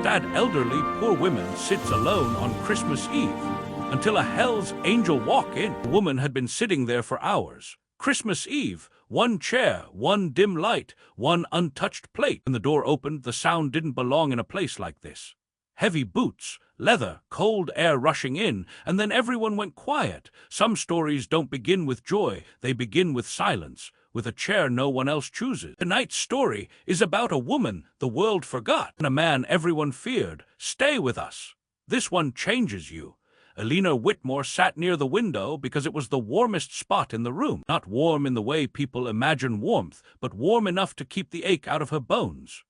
Sad elderly poor woman sits alone on Christmas Eve until a hell's angel walk in. The woman had been sitting there for hours. Christmas Eve, one chair, one dim light, one untouched plate. When the door opened, the sound didn't belong in a place like this. Heavy boots, leather, cold air rushing in, and then everyone went quiet. Some stories don't begin with joy, they begin with silence, with a chair no one else chooses. Tonight's story is about a woman the world forgot, and a man everyone feared. Stay with us. This one changes you. Eleanor Whitmore sat near the window because it was the warmest spot in the room. Not warm in the way people imagine warmth, but warm enough to keep the ache out of her bones.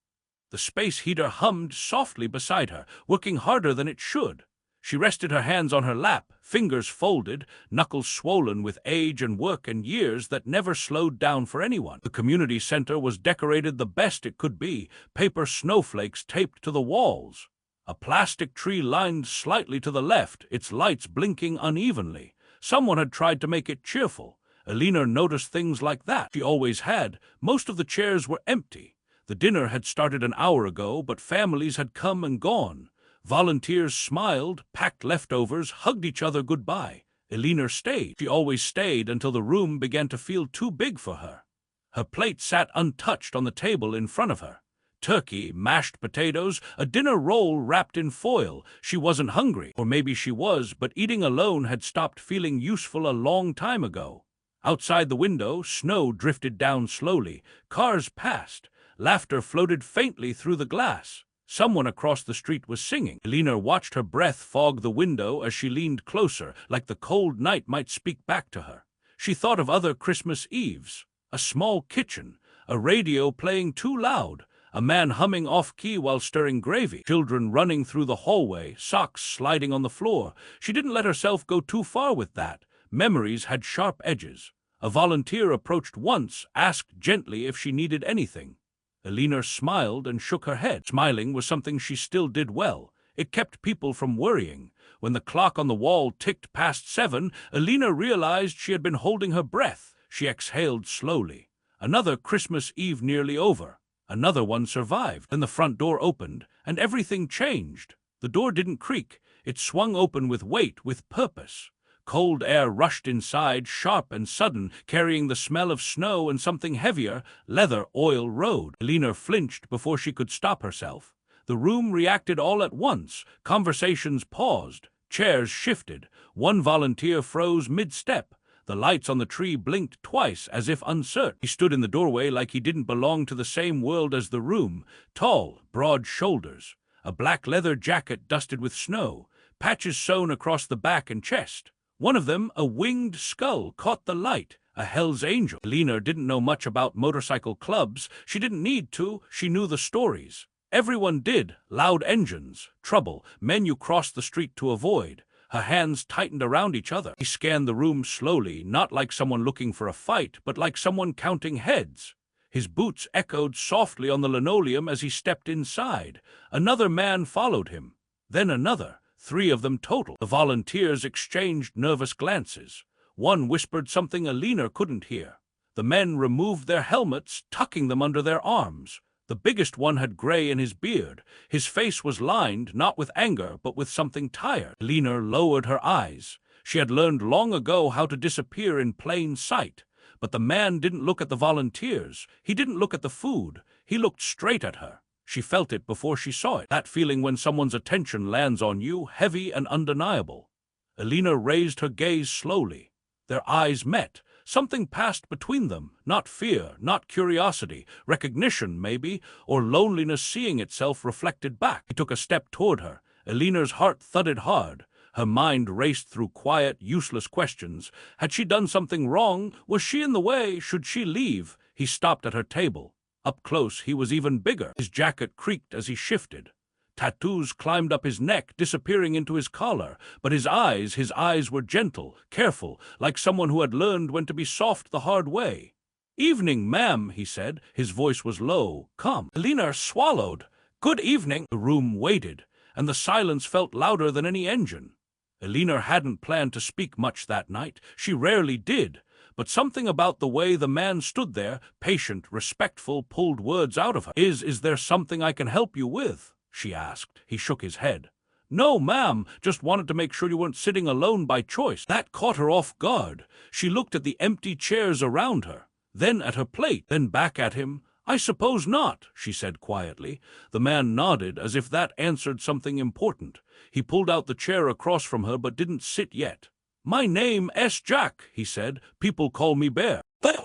The space heater hummed softly beside her, working harder than it should. She rested her hands on her lap, fingers folded, knuckles swollen with age and work and years that never slowed down for anyone. The community center was decorated the best it could be, paper snowflakes taped to the walls. A plastic tree lined slightly to the left, its lights blinking unevenly. Someone had tried to make it cheerful. Eleanor noticed things like that. She always had. Most of the chairs were empty. The dinner had started an hour ago, but families had come and gone. Volunteers smiled, packed leftovers, hugged each other goodbye. Eleanor stayed. She always stayed until the room began to feel too big for her. Her plate sat untouched on the table in front of her. Turkey, mashed potatoes, a dinner roll wrapped in foil. She wasn't hungry, or maybe she was, but eating alone had stopped feeling useful a long time ago. Outside the window, snow drifted down slowly. Cars passed. Laughter floated faintly through the glass. Someone across the street was singing. Eleanor watched her breath fog the window as she leaned closer, like the cold night might speak back to her. She thought of other Christmas Eves. A small kitchen, a radio playing too loud, a man humming off-key while stirring gravy, children running through the hallway, socks sliding on the floor. She didn't let herself go too far with that. Memories had sharp edges. A volunteer approached once, asked gently if she needed anything. Eleanor smiled and shook her head. Smiling was something she still did well. It kept people from worrying. When the clock on the wall ticked past 7, Eleanor realized she had been holding her breath. She exhaled slowly. Another Christmas Eve nearly over. Another one survived. Then the front door opened, and everything changed. The door didn't creak. It swung open with weight, with purpose. Cold air rushed inside, sharp and sudden, carrying the smell of snow and something heavier, leather oil road. Eleanor flinched before she could stop herself. The room reacted all at once. Conversations paused. Chairs shifted. One volunteer froze mid-step. The lights on the tree blinked twice, as if uncertain. He stood in the doorway like he didn't belong to the same world as the room. Tall, broad shoulders. A black leather jacket dusted with snow. Patches sewn across the back and chest. One of them, a winged skull, caught the light. A Hell's Angel. Eleanor didn't know much about motorcycle clubs. She didn't need to. She knew the stories. Everyone did. Loud engines, trouble, men you crossed the street to avoid. Her hands tightened around each other. He scanned the room slowly, not like someone looking for a fight, but like someone counting heads. His boots echoed softly on the linoleum as he stepped inside. Another man followed him. Then another. 3 of them total. The volunteers exchanged nervous glances. One whispered something Eleanor couldn't hear. The men removed their helmets, tucking them under their arms. The biggest one had gray in his beard. His face was lined, not with anger, but with something tired. Eleanor lowered her eyes. She had learned long ago how to disappear in plain sight. But the man didn't look at the volunteers. He didn't look at the food. He looked straight at her. She felt it before she saw it. That feeling when someone's attention lands on you, heavy and undeniable. Eleanor raised her gaze slowly. Their eyes met. Something passed between them. Not fear, not curiosity. Recognition, maybe, or loneliness seeing itself reflected back. He took a step toward her. Eleanor's heart thudded hard. Her mind raced through quiet, useless questions. Had she done something wrong? Was she in the way? Should she leave? He stopped at her table. Up close, he was even bigger. His jacket creaked as he shifted. Tattoos climbed up his neck, disappearing into his collar. But his eyes were gentle, careful, like someone who had learned when to be soft the hard way. "Evening, ma'am," he said. His voice was low, calm. Eleanor swallowed. "Good evening." The room waited, and the silence felt louder than any engine. Eleanor hadn't planned to speak much that night. She rarely did. But something about the way the man stood there, patient, respectful, pulled words out of her. Is there something I can help you with?" she asked. He shook his head. No, ma'am, just wanted to make sure you weren't sitting alone by choice. That caught her off guard. She looked at the empty chairs around her, then at her plate, then back at him. I suppose not, she said quietly. The man nodded as if that answered something important. He pulled out the chair across from her but didn't sit yet. My name is Jack, he said. People call me Bear.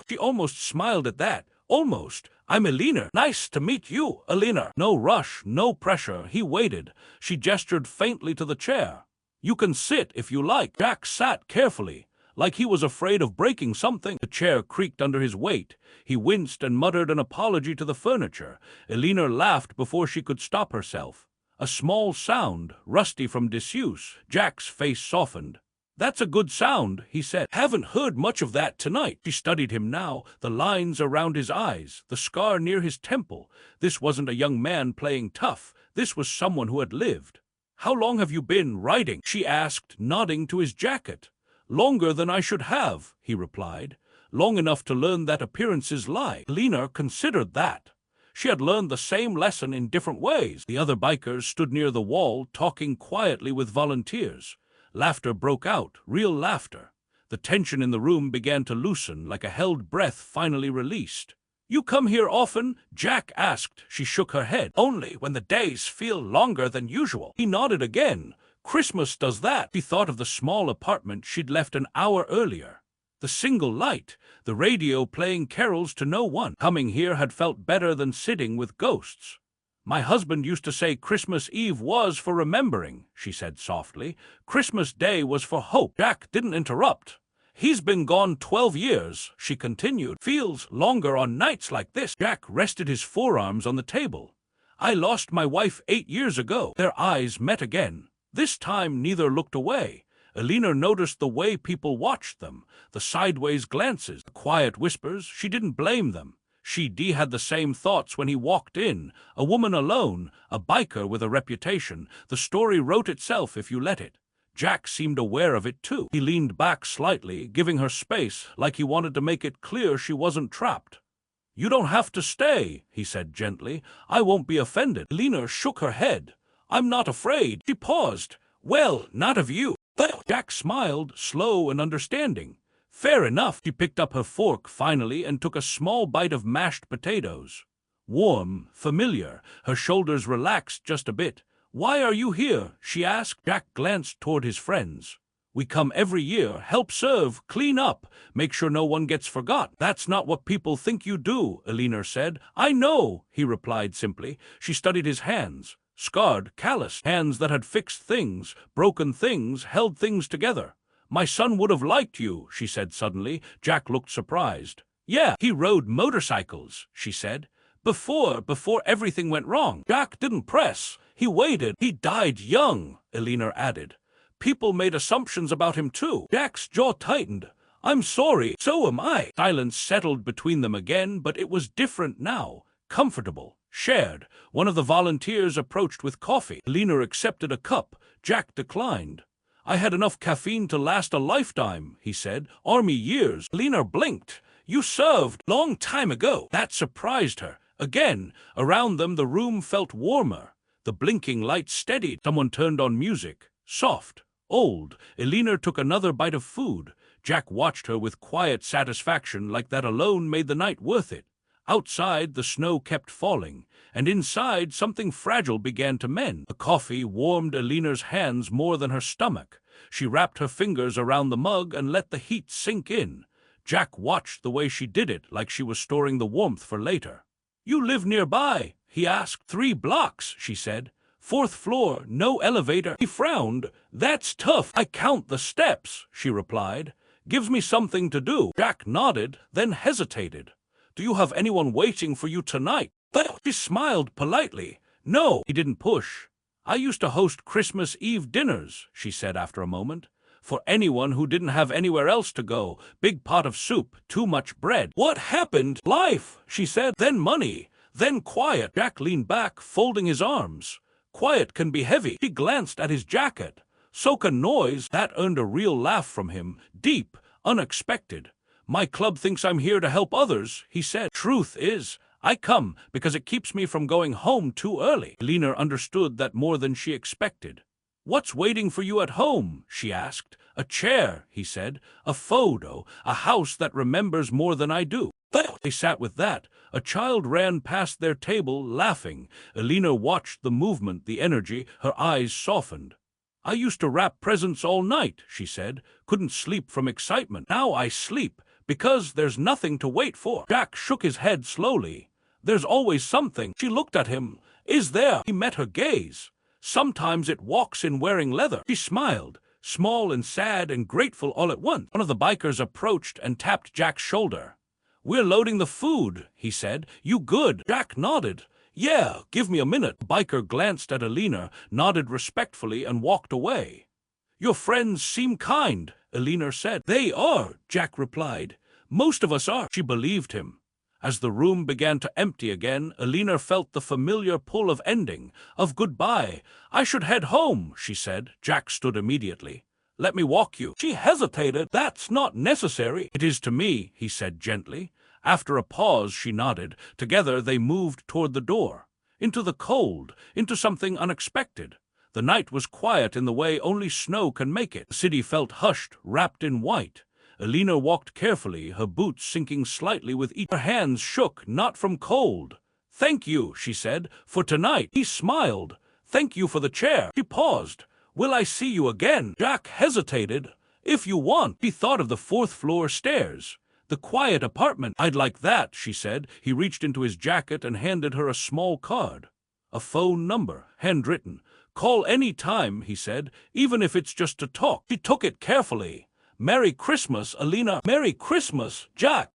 She almost smiled at that. Almost. I'm Eleanor. Nice to meet you, Eleanor. No rush, no pressure. He waited. She gestured faintly to the chair. You can sit if you like. Jack sat carefully, like he was afraid of breaking something. The chair creaked under his weight. He winced and muttered an apology to the furniture. Eleanor laughed before she could stop herself. A small sound, rusty from disuse. Jack's face softened. That's a good sound, he said. Haven't heard much of that tonight. She studied him now, the lines around his eyes, the scar near his temple. This wasn't a young man playing tough. This was someone who had lived. How long have you been writing? She asked, nodding to his jacket. Longer than I should have, he replied. Long enough to learn that appearances lie. Eleanor considered that. She had learned the same lesson in different ways. The other bikers stood near the wall, talking quietly with volunteers. Laughter broke out, real laughter. The tension in the room began to loosen, like a held breath finally released. You come here often? Jack asked. She shook her head. Only when the days feel longer than usual. He nodded again. Christmas does that. She thought of the small apartment she'd left an hour earlier. The single light, the radio playing carols to no one. Coming here had felt better than sitting with ghosts. My husband used to say Christmas Eve was for remembering, she said softly. Christmas Day was for hope. Jack didn't interrupt. He's been gone 12 years, she continued. Feels longer on nights like this. Jack rested his forearms on the table. I lost my wife 8 years ago. Their eyes met again. This time neither looked away. Eleanor noticed the way people watched them, the sideways glances, the quiet whispers. She didn't blame them. She had the same thoughts when he walked in. A woman alone, a biker with a reputation. The story wrote itself if you let it. Jack seemed aware of it too. He leaned back slightly, giving her space, like he wanted to make it clear she wasn't trapped. You don't have to stay, he said gently. I won't be offended. Eleanor shook her head. I'm not afraid. She paused. Well, not of you. Jack smiled, slow and understanding. Fair enough. She picked up her fork finally and took a small bite of mashed potatoes. Warm, familiar, her shoulders relaxed just a bit. Why are you here? She asked. Jack glanced toward his friends. We come every year, help serve, clean up, make sure no one gets forgotten. That's not what people think you do, Eleanor said. I know, he replied simply. She studied his hands. Scarred, calloused, hands that had fixed things, broken things, held things together. My son would have liked you, she said suddenly. Jack looked surprised. Yeah, he rode motorcycles, she said. Before everything went wrong. Jack didn't press. He waited. He died young, Eleanor added. People made assumptions about him too. Jack's jaw tightened. I'm sorry. So am I. Silence settled between them again, but it was different now. Comfortable. Shared. One of the volunteers approached with coffee. Eleanor accepted a cup. Jack declined. I had enough caffeine to last a lifetime, he said. Army years. Eleanor blinked. You served long time ago. That surprised her. Again, around them the room felt warmer. The blinking lights steadied. Someone turned on music. Soft. Old. Eleanor took another bite of food. Jack watched her with quiet satisfaction, like that alone made the night worth it. Outside, the snow kept falling, and inside, something fragile began to mend. The coffee warmed Eleanor's hands more than her stomach. She wrapped her fingers around the mug and let the heat sink in. Jack watched the way she did it, like she was storing the warmth for later. You live nearby? He asked. 3 blocks, she said. 4th floor, no elevator. He frowned. That's tough. I count the steps, she replied. Gives me something to do. Jack nodded, then hesitated. Do you have anyone waiting for you tonight? She smiled politely. No, he didn't push. I used to host Christmas Eve dinners, she said after a moment. For anyone who didn't have anywhere else to go. Big pot of soup, too much bread. What happened? Life, she said. Then money. Then quiet. Jack leaned back, folding his arms. Quiet can be heavy. He glanced at his jacket. So can noise. That earned a real laugh from him. Deep, unexpected. My club thinks I'm here to help others, he said. Truth is, I come because it keeps me from going home too early. Eleanor understood that more than she expected. What's waiting for you at home? She asked. A chair, he said. A photo. A house that remembers more than I do. They sat with that. A child ran past their table, laughing. Eleanor watched the movement, the energy. Her eyes softened. I used to wrap presents all night, she said. Couldn't sleep from excitement. Now I sleep, because there's nothing to wait for. Jack shook his head slowly. There's always something. She looked at him. Is there? He met her gaze. Sometimes it walks in wearing leather. She smiled, small and sad and grateful all at once. One of the bikers approached and tapped Jack's shoulder. We're loading the food, he said. You good? Jack nodded. Yeah, give me a minute. The biker glanced at Eleanor, nodded respectfully, and walked away. Your friends seem kind, Eleanor said. They are, Jack replied. Most of us are. She believed him. As the room began to empty again, Eleanor felt the familiar pull of ending, of goodbye. I should head home, she said. Jack stood immediately. Let me walk you. She hesitated. That's not necessary. It is to me, he said gently. After a pause, she nodded. Together they moved toward the door. Into the cold, into something unexpected. The night was quiet in the way only snow can make it. The city felt hushed, wrapped in white. Eleanor walked carefully, her boots sinking slightly with each. Her hands shook, not from cold. Thank you, she said, for tonight. He smiled. Thank you for the chair. She paused. Will I see you again? Jack hesitated. If you want. He thought of the fourth-floor stairs. The quiet apartment. I'd like that, she said. He reached into his jacket and handed her a small card. A phone number, handwritten. Call any time, he said, even if it's just to talk. She took it carefully. Merry Christmas, Eleanor. Merry Christmas, Jack.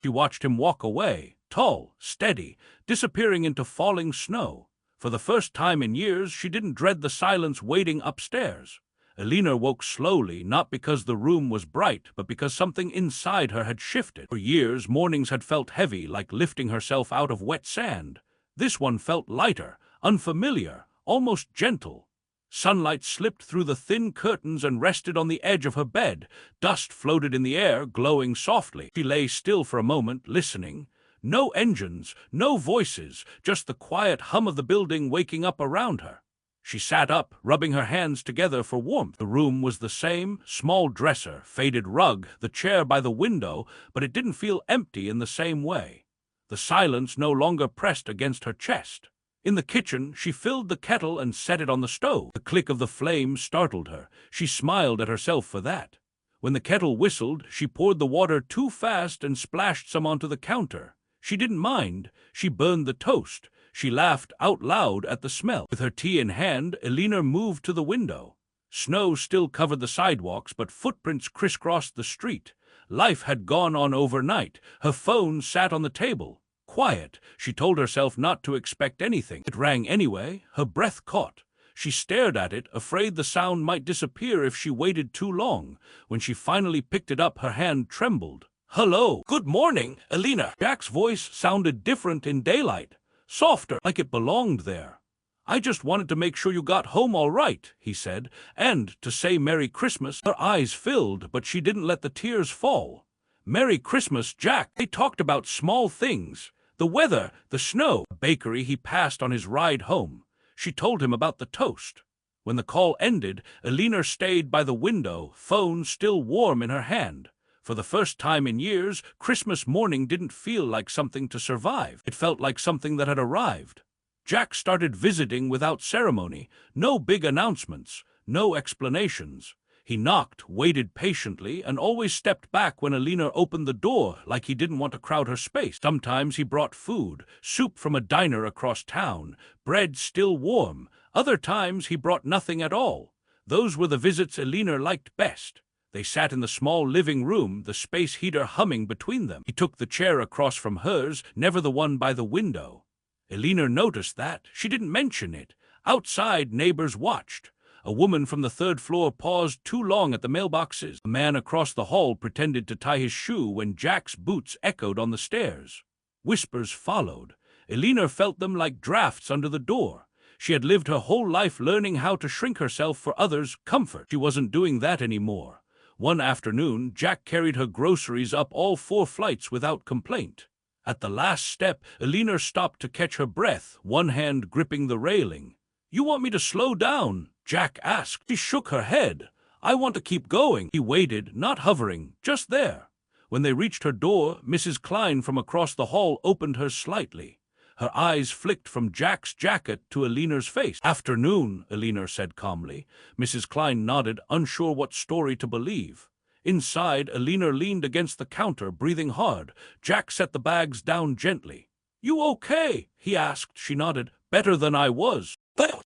She watched him walk away, tall, steady, disappearing into falling snow. For the first time in years, she didn't dread the silence waiting upstairs. Eleanor woke slowly, not because the room was bright, but because something inside her had shifted. For years, mornings had felt heavy, like lifting herself out of wet sand. This one felt lighter, unfamiliar, almost gentle. Sunlight slipped through the thin curtains and rested on the edge of her bed. Dust floated in the air, glowing softly. She lay still for a moment, listening. No engines, no voices, just the quiet hum of the building waking up around her. She sat up, rubbing her hands together for warmth. The room was the same, small dresser, faded rug, the chair by the window, but it didn't feel empty in the same way. The silence no longer pressed against her chest. In the kitchen, she filled the kettle and set it on the stove. The click of the flame startled her. She smiled at herself for that. When the kettle whistled, she poured the water too fast and splashed some onto the counter. She didn't mind. She burned the toast. She laughed out loud at the smell. With her tea in hand, Eleanor moved to the window. Snow still covered the sidewalks, but footprints crisscrossed the street. Life had gone on overnight. Her phone sat on the table. Quiet. She told herself not to expect anything. It rang anyway. Her breath caught. She stared at it, afraid the sound might disappear if she waited too long. When she finally picked it up, her hand trembled. Hello. Good morning, Eleanor. Jack's voice sounded different in daylight. Softer, like it belonged there. I just wanted to make sure you got home all right, he said, and to say Merry Christmas. Her eyes filled, but she didn't let the tears fall. Merry Christmas, Jack. They talked about small things. The weather, the snow, the bakery he passed on his ride home. She told him about the toast. When the call ended, Eleanor stayed by the window, phone still warm in her hand. For the first time in years, Christmas morning didn't feel like something to survive. It felt like something that had arrived. Jack started visiting without ceremony. No big announcements, no explanations. He knocked, waited patiently, and always stepped back when Eleanor opened the door, like he didn't want to crowd her space. Sometimes he brought food, soup from a diner across town, bread still warm. Other times he brought nothing at all. Those were the visits Eleanor liked best. They sat in the small living room, the space heater humming between them. He took the chair across from hers, never the one by the window. Eleanor noticed that. She didn't mention it. Outside, neighbors watched. A woman from the third floor paused too long at the mailboxes. A man across the hall pretended to tie his shoe when Jack's boots echoed on the stairs. Whispers followed. Eleanor felt them like drafts under the door. She had lived her whole life learning how to shrink herself for others' comfort. She wasn't doing that anymore. One afternoon, Jack carried her groceries up all 4 flights without complaint. At the last step, Eleanor stopped to catch her breath, one hand gripping the railing. "You want me to slow down?" Jack asked. She shook her head. "I want to keep going." He waited, not hovering, just there. When they reached her door, Mrs. Klein from across the hall opened hers slightly. Her eyes flicked from Jack's jacket to Eleanor's face. "Afternoon," Eleanor said calmly. Mrs. Klein nodded, unsure what story to believe. Inside, Eleanor leaned against the counter, breathing hard. Jack set the bags down gently. "You okay?" he asked. She nodded. "Better than I was."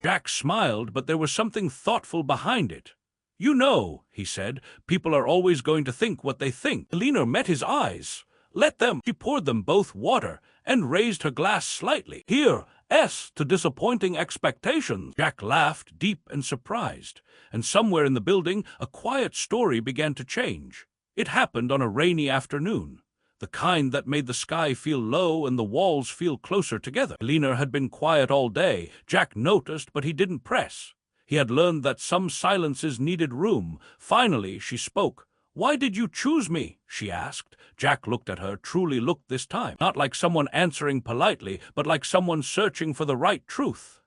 Jack smiled, but there was something thoughtful behind it. "You know," he said, "people are always going to think what they think." Eleanor met his eyes. "Let them." She poured them both water and raised her glass slightly. "Here, S to disappointing expectations." Jack laughed, deep and surprised. And somewhere in the building, a quiet story began to change. It happened on a rainy afternoon, the kind that made the sky feel low and the walls feel closer together. Eleanor had been quiet all day. Jack noticed, but he didn't press. He had learned that some silences needed room. Finally, she spoke. "Why did you choose me?" she asked. Jack looked at her, truly looked this time. Not like someone answering politely, but like someone searching for the right truth.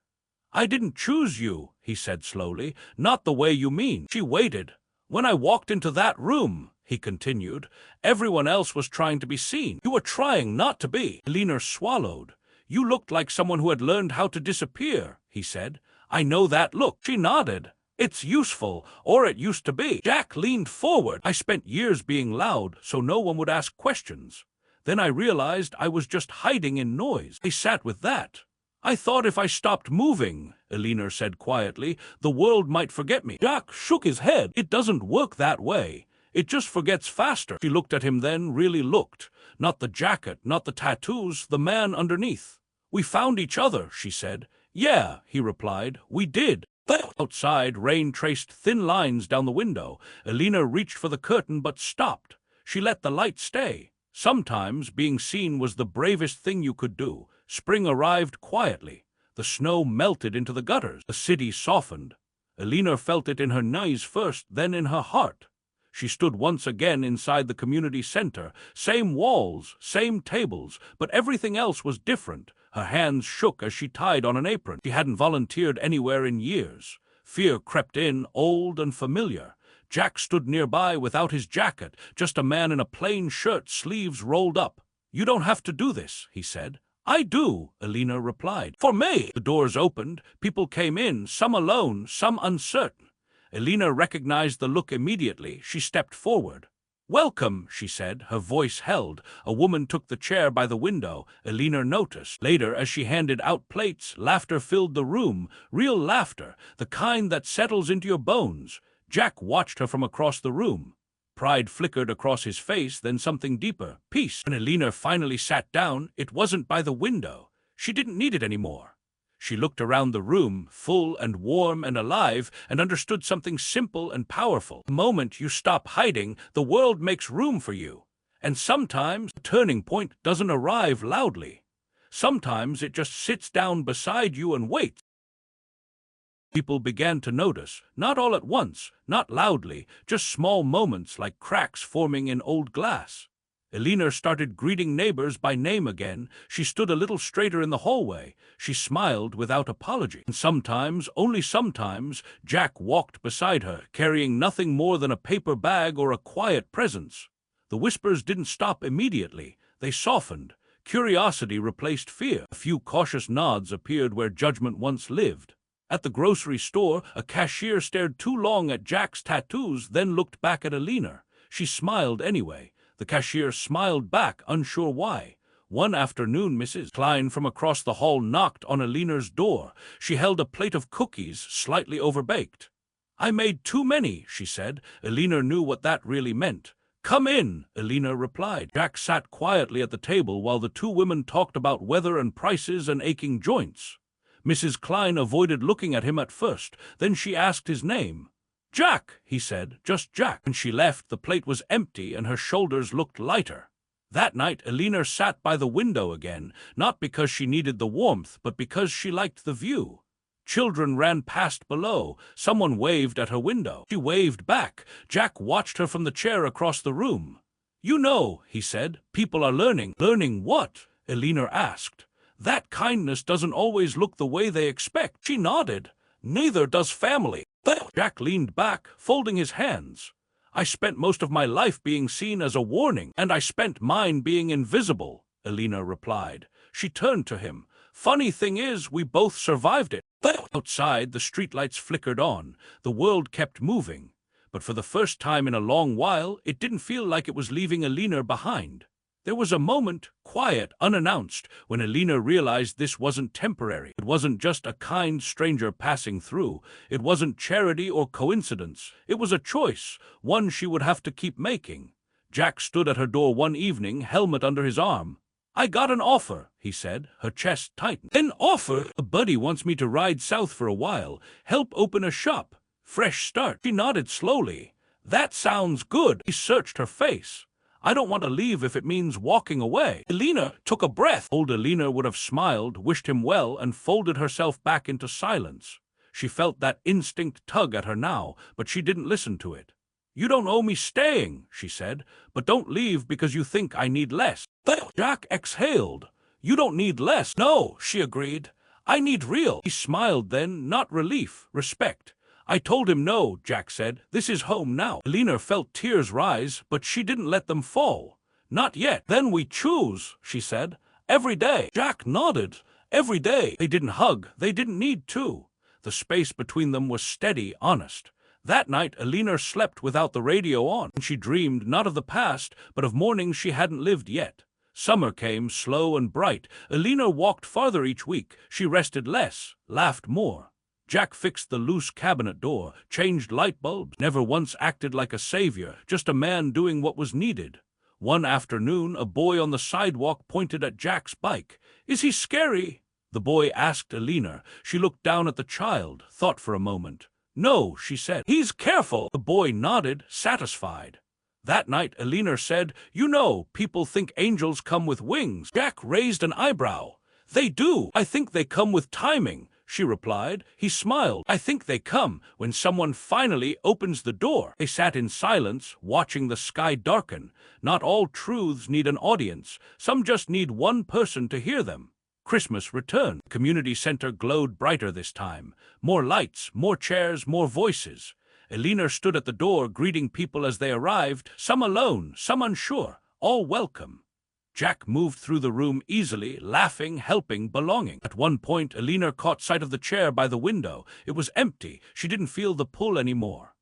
"I didn't choose you," he said slowly. "Not the way you mean." She waited. "When I walked into that room," he continued, "everyone else was trying to be seen. You were trying not to be." Eleanor swallowed. "You looked like someone who had learned how to disappear," he said. "I know that look." She nodded. "It's useful, or it used to be." Jack leaned forward. "I spent years being loud, so no one would ask questions. Then I realized I was just hiding in noise. I sat with that. I thought if I stopped moving," Eleanor said quietly, "the world might forget me." Jack shook his head. "It doesn't work that way. It just forgets faster." She looked at him then, really looked. Not the jacket, not the tattoos, the man underneath. "We found each other," she said. "Yeah," he replied, "we did." Outside, rain traced thin lines down the window. Eleanor reached for the curtain but stopped. She let the light stay. Sometimes being seen was the bravest thing you could do. Spring arrived quietly. The snow melted into the gutters. The city softened. Eleanor felt it in her knees first, then in her heart. She stood once again inside the community center. Same walls, same tables, but everything else was different. Her hands shook as she tied on an apron. She hadn't volunteered anywhere in years. Fear crept in, old and familiar. Jack stood nearby without his jacket, just a man in a plain shirt, sleeves rolled up. "You don't have to do this," he said. "I do," Eleanor replied. "For me." The doors opened. People came in, some alone, some uncertain. Eleanor recognized the look immediately. She stepped forward. "Welcome," she said, her voice held. A woman took the chair by the window. Eleanor noticed. Later, as she handed out plates, laughter filled the room. Real laughter, the kind that settles into your bones. Jack watched her from across the room. Pride flickered across his face, then something deeper. Peace. When Eleanor finally sat down, it wasn't by the window. She didn't need it anymore. She looked around the room, full and warm and alive, and understood something simple and powerful. The moment you stop hiding, the world makes room for you. And sometimes the turning point doesn't arrive loudly. Sometimes it just sits down beside you and waits. People began to notice, not all at once, not loudly, just small moments like cracks forming in old glass. Eleanor started greeting neighbors by name again. She stood a little straighter in the hallway. She smiled without apology. And sometimes, only sometimes, Jack walked beside her, carrying nothing more than a paper bag or a quiet presence. The whispers didn't stop immediately. They softened. Curiosity replaced fear. A few cautious nods appeared where judgment once lived. At the grocery store, a cashier stared too long at Jack's tattoos, then looked back at Eleanor. She smiled anyway. The cashier smiled back, unsure why. One afternoon, Mrs. Klein from across the hall knocked on Eleanor's door. She held a plate of cookies, slightly overbaked. "I made too many," she said. Eleanor knew what that really meant. "Come in," Eleanor replied. Jack sat quietly at the table while the two women talked about weather and prices and aching joints. Mrs. Klein avoided looking at him at first. Then she asked his name. "Jack," he said, "just Jack." When she left, the plate was empty and her shoulders looked lighter. That night, Eleanor sat by the window again, not because she needed the warmth, but because she liked the view. Children ran past below. Someone waved at her window. She waved back. Jack watched her from the chair across the room. You know, he said, people are learning. Learning what? Eleanor asked. That kindness doesn't always look the way they expect. She nodded. Neither does family. Jack leaned back, folding his hands. I spent most of my life being seen as a warning, and I spent mine being invisible, Eleanor replied. She turned to him. Funny thing is, we both survived it. Outside, the streetlights flickered on. The world kept moving. But for the first time in a long while, it didn't feel like it was leaving Eleanor behind. There was a moment, quiet, unannounced, when Eleanor realized this wasn't temporary. It wasn't just a kind stranger passing through. It wasn't charity or coincidence. It was a choice, one she would have to keep making. Jack stood at her door one evening, helmet under his arm. I got an offer, he said, her chest tightened. An offer? A buddy wants me to ride south for a while, help open a shop. Fresh start. She nodded slowly. That sounds good. He searched her face. I don't want to leave if it means walking away. Eleanor took a breath. Old Eleanor would have smiled, wished him well, and folded herself back into silence. She felt that instinct tug at her now, but she didn't listen to it. You don't owe me staying, she said, but don't leave because you think I need less. Jack exhaled. You don't need less. No, she agreed. I need real. He smiled then, not relief, respect. I told him no, Jack said. This is home now. Eleanor felt tears rise, but she didn't let them fall. Not yet. Then we choose, she said. Every day. Jack nodded. Every day. They didn't hug. They didn't need to. The space between them was steady, honest. That night, Eleanor slept without the radio on. She dreamed not of the past, but of mornings she hadn't lived yet. Summer came, slow and bright. Eleanor walked farther each week. She rested less, laughed more. Jack fixed the loose cabinet door, changed light bulbs, never once acted like a savior, just a man doing what was needed. One afternoon, a boy on the sidewalk pointed at Jack's bike. Is he scary? The boy asked Eleanor. She looked down at the child, thought for a moment. No, she said. He's careful. The boy nodded, satisfied. That night, Eleanor said, You know, people think angels come with wings. Jack raised an eyebrow. They do. I think they come with timing, she replied. He smiled. I think they come when someone finally opens the door. They sat in silence, watching the sky darken. Not all truths need an audience. Some just need one person to hear them. Christmas returned. The community center glowed brighter this time. More lights, more chairs, more voices. Eleanor stood at the door, greeting people as they arrived, some alone, some unsure, all welcome. Jack moved through the room easily, laughing, helping, belonging. At one point, Eleanor caught sight of the chair by the window. It was empty. She didn't feel the pull anymore.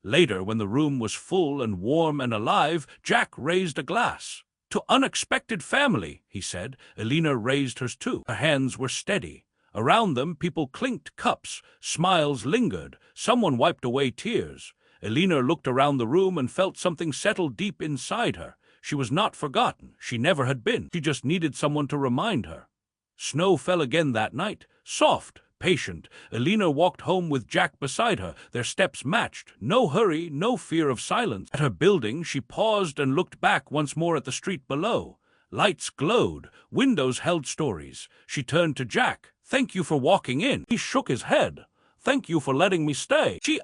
Later, when the room was full and warm and alive, Jack raised a glass. To unexpected family, he said. Eleanor raised hers too. Her hands were steady. Around them, people clinked cups. Smiles lingered. Someone wiped away tears. Eleanor looked around the room and felt something settle deep inside her. She was not forgotten. She never had been. She just needed someone to remind her. Snow fell again that night. Soft, patient. Eleanor walked home with Jack beside her. Their steps matched. No hurry, no fear of silence. At her building, she paused and looked back once more at the street below. Lights glowed. Windows held stories. She turned to Jack. Thank you for walking in. He shook his head. Thank you for letting me stay. She